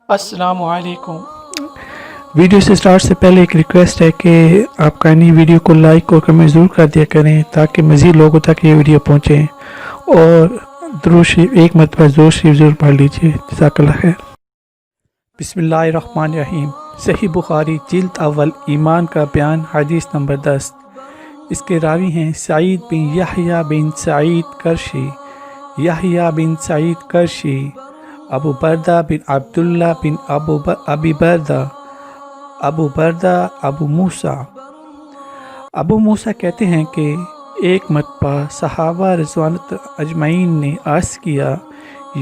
السلام علیکم۔ ویڈیو سے سٹارٹ سے پہلے ایک ریکویسٹ ہے کہ آپ کائنڈلی ویڈیو کو لائک اور کمنٹ ضرور کر دیا کریں تاکہ مزید لوگوں تک یہ ویڈیو پہنچے، اور درود شریف ایک مرتبہ درود شریف ضرور پڑھ لیجیے۔ جزاک اللہ خیر۔ بسم اللہ الرحمن الرحیم۔ صحیح بخاری جلد اول ایمان کا بیان، حدیث نمبر 10۔ اس کے راوی ہیں سعید بن یحییٰ بن سعید قرشی، یحییٰ بن سعید قرشی، ابو بردہ بن عبداللہ بن ابی بردہ، ابو بردہ ابو موسیٰ کہتے ہیں کہ ایک مرتبہ صحابہ رضوان اجمعین نے عرض کیا،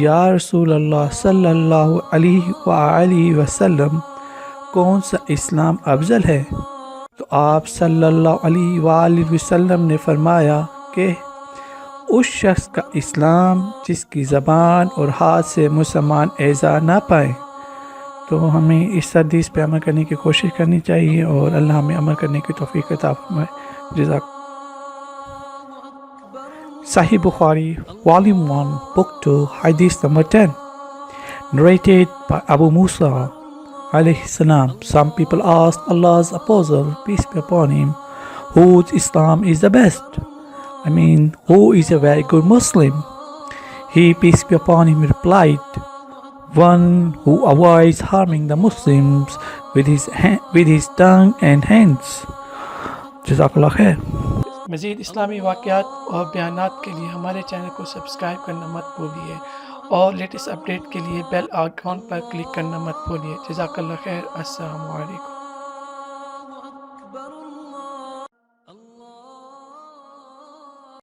یا رسول اللہ صلی اللہ علیہ وآلہ وسلم، کون سا اسلام افضل ہے؟ تو آپ صلی اللہ علیہ وآلہ وسلم نے فرمایا کہ اس شخص کا اسلام جس کی زبان اور ہاتھ سے مسلمان ایذا نہ پائے۔ تو ہمیں اس حدیث پہ عمل کرنے کی کوشش کرنی چاہیے اور اللہ ہمیں عمل کرنے کی توفیق عطا فرمائے۔ جزاک۔ صحیح بخاری Volume 1 Book 2 Hadith number 10 narrated by Abu Musa alayhi salam. Some people asked Allah's apostle, peace be upon him, whose Islam is the best? Who is a very good Muslim? He, peace be upon him, replied, one who avoids harming the Muslims with his tongue and hands. جزاک اللہ خیر۔ مزید اسلامی واقعات اور بیانات کے لیے ہمارے چینل کو سبسکرائب کرنا مت بھولیے، اور لیٹسٹ اپڈیٹ کے لیے بیل آئیکن پر کلک کرنا مت بھولیے۔ جزاک اللہ خیر۔ السلام علیکم۔